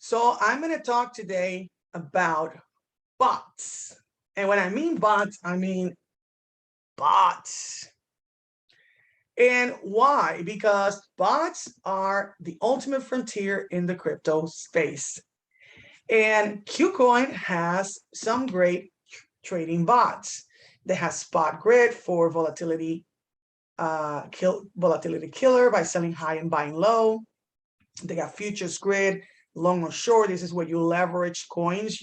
So I'm going to talk today about bots. And when I mean bots, I mean bots. And why? Because bots are the ultimate frontier in the crypto space. And Kucoin has some great trading bots. They have spot grid for volatility, volatility killer by selling high and buying low. They got futures grid, long or short. This is where you leverage coins.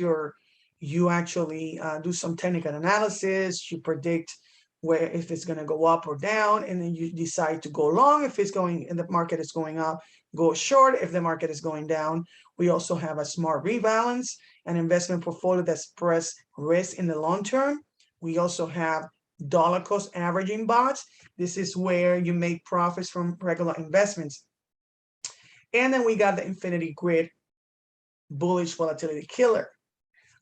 You actually do some technical analysis. You predict where if it's going to go up or down, and then you decide to go long if it's going and the market is going up, go short if the market is going down. We also have a smart rebalance, an investment portfolio that spreads risk in the long term. We also have dollar cost averaging bots. This is where you make profits from regular investments. And then we got the infinity grid bullish volatility killer.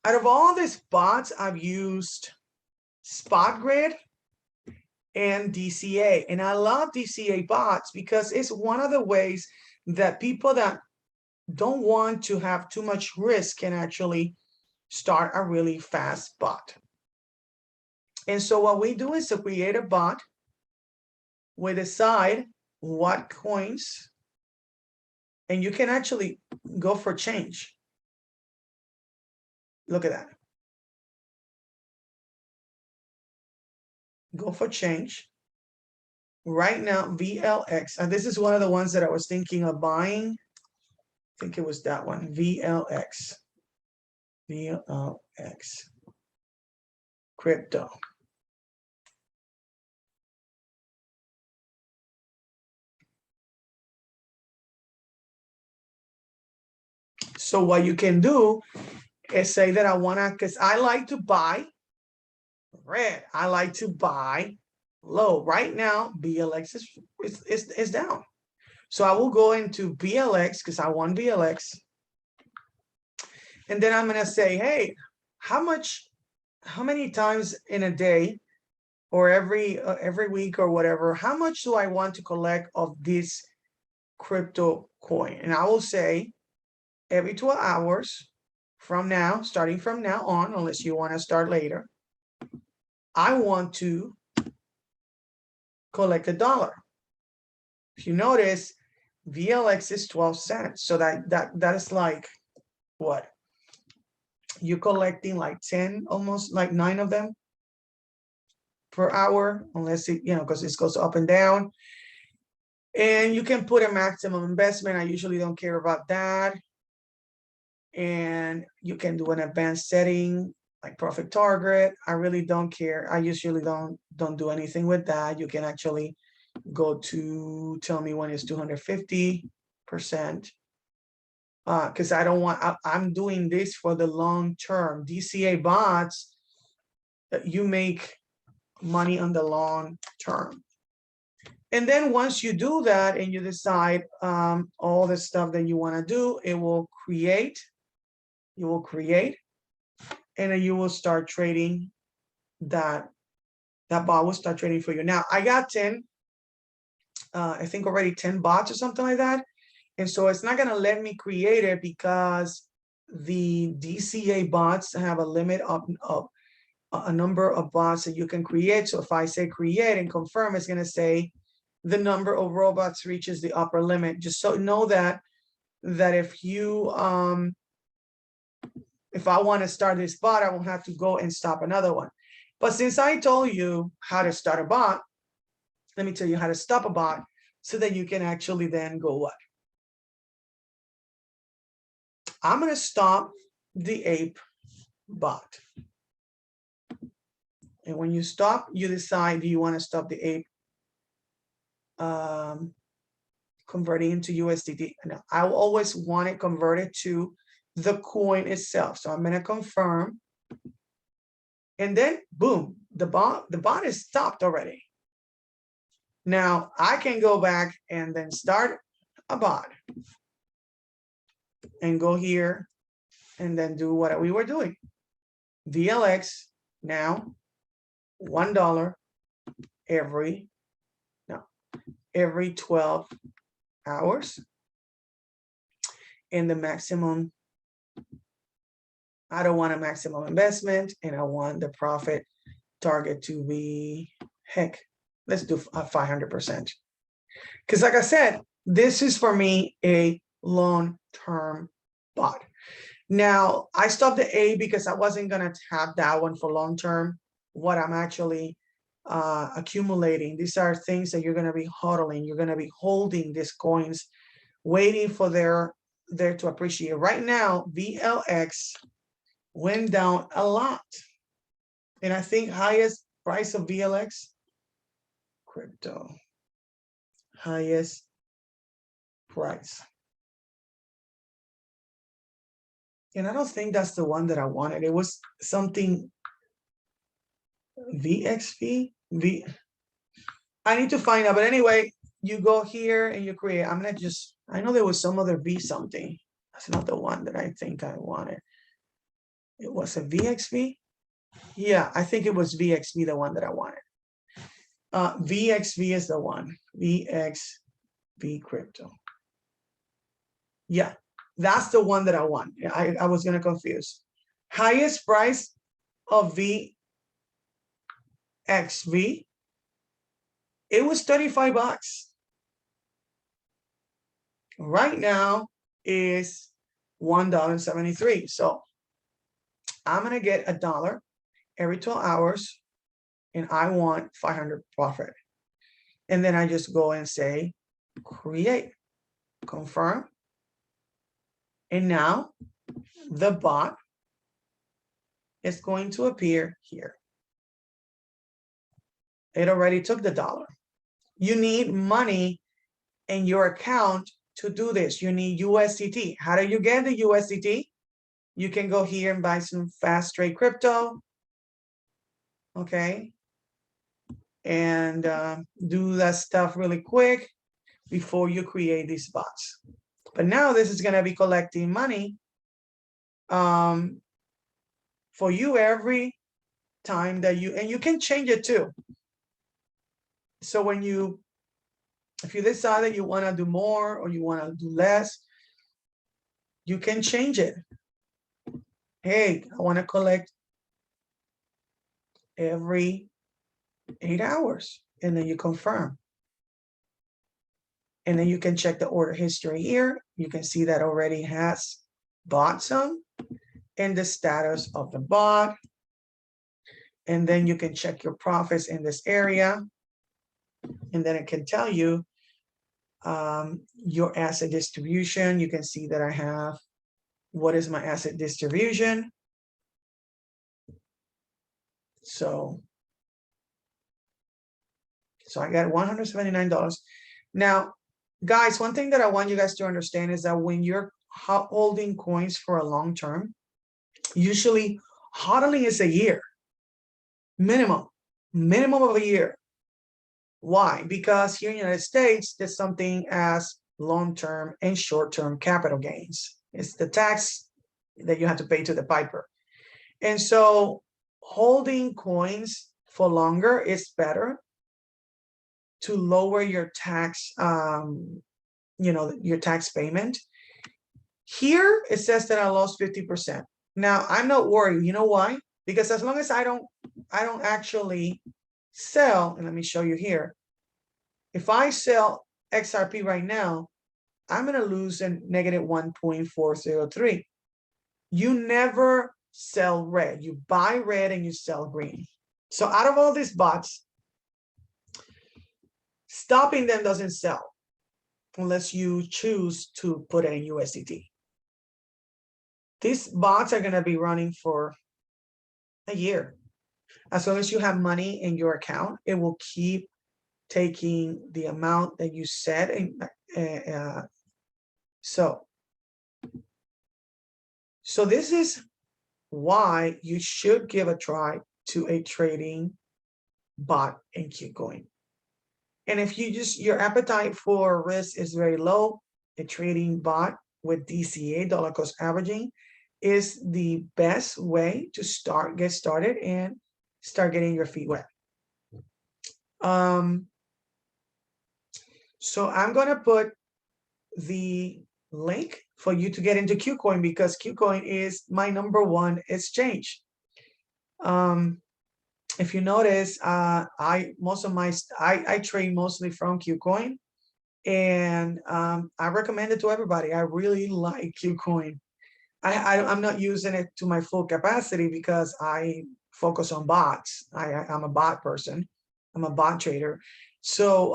Out of all these bots, I've used spot grid and DCA. And I love DCA bots because it's one of the ways that people that don't want to have too much risk can actually start a really fast bot. And so what we do is to create a bot. We decide what coins, and you can actually go for change. Look at that. Go for change. Right now, VLX, and this is one of the ones that I was thinking of buying. I think it was that one, VLX. VLX. Crypto. So what you can do is say that I want to, because I like to buy red. I like to buy low. Right now, BLX is down. So I will go into BLX because I want BLX. And then I'm going to say, hey, how many times in a day or every week or whatever, how much do I want to collect of this crypto coin? And I will say every 12 hours from now, starting from now on, unless you want to start later, I want to collect $1. If you notice, VLX is 12 cents. So that is like what? You're collecting like 10, almost like 9 of them per hour, unless it, because it goes up and down. And you can put a maximum investment. I usually don't care about that. And you can do an advanced setting like profit target. I really don't care. I usually don't do anything with that. You can actually go to tell me when it's 250%. Because I don't want, I'm doing this for the long term. DCA bots, you make money on the long term. And then once you do that and you decide all the stuff that you want to do, it will create. You will create, and then you will start trading that bot will start trading for you. Now I got 10, I think already 10 bots or something like that. And so it's not going to let me create it because the DCA bots have a limit of a number of bots that you can create. So if I say create and confirm, it's going to say the number of robots reaches the upper limit. Just so know that if you if I want to start this bot, I will have to go and stop another one. But since I told you how to start a bot, let me tell you how to stop a bot so that you can actually then go what? I'm going to stop the ape bot. And when you stop, you decide, do you want to stop the ape converting into USDT? No, I always want it converted to the coin itself. So I'm going to confirm. And then boom, the bot is stopped already. Now I can go back and then start a bot and go here and then do what we were doing. VLX now $1 every 12 hours. And the maximum I don't want a maximum investment, and I want the profit target to be, heck, let's do 500%. Because like I said, this is for me a long-term bot. Now, I stopped the A because I wasn't going to have that one for long-term. What I'm actually accumulating, these are things that you're going to be hodling. You're going to be holding these coins, waiting for their to appreciate. Right now, VLX went down a lot. And I think highest price of VLX, crypto, highest price. And I don't think that's the one that I wanted. It was something VXV. I need to find out. But anyway, you go here and you create. I'm gonna just, I know there was some other V something. That's not the one that I think I wanted. It was a VXV. Yeah, I think it was VXV, the one that I wanted. VXV is the one. VXV crypto. Yeah, that's the one that I want. I was gonna confuse. Highest price of VXV, it was 35 bucks. Right now is $1.73. So I'm gonna get $1 every 12 hours, and I want 500 profit. And then I just go and say, create, confirm. And now the bot is going to appear here. It already took the $1. You need money in your account to do this. You need USDT. How do you get the USDT? You can go here and buy some fast trade crypto. Okay. And do that stuff really quick before you create these bots. But now this is going to be collecting money for you every time that you, and you can change it too. So when you, if you decide that you want to do more or you want to do less, you can change it. Hey, I want to collect every 8 hours, and then you confirm. And then you can check the order history here. You can see that already has bought some and the status of the bot. And then you can check your profits in this area. And then it can tell you your asset distribution. You can see that I have, what is my asset distribution? So I got $179. Now, guys, one thing that I want you guys to understand is that when you're holding coins for a long term, usually hodling is a year, minimum of a year. Why? Because here in the United States, there's something as long-term and short-term capital gains. It's the tax that you have to pay to the piper. And so holding coins for longer is better to lower your tax, your tax payment. Here, it says that I lost 50%. Now, I'm not worried. You know why? Because as long as I don't actually sell, and let me show you here. If I sell XRP right now, I'm going to lose a negative 1.403. You never sell red. You buy red and you sell green. So out of all these bots, stopping them doesn't sell unless you choose to put it in USDT. These bots are going to be running for a year. As long as you have money in your account, it will keep taking the amount that you set. So this is why you should give a try to a trading bot in Kucoin. And if your appetite for risk is very low, a trading bot with DCA, dollar cost averaging, is the best way to get started and start getting your feet wet. So I'm going to put the link for you to get into Kucoin, because Kucoin is my #1 exchange. If you notice, I trade mostly from Kucoin, and I recommend it to everybody. I really like Kucoin. I'm not using it to my full capacity because I focus on bots. I'm a bot person. I'm a bot trader. So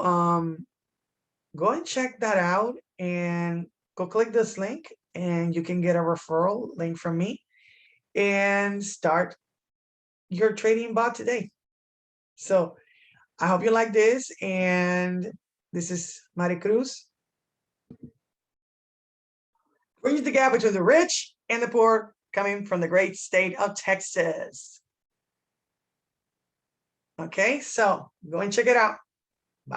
go and check that out, and go click this link, and you can get a referral link from me and start your trading bot today. So I hope you like this, and this is Mari Cruz. Bridging the gap between the rich and the poor, coming from the great state of Texas. Okay, so go and check it out.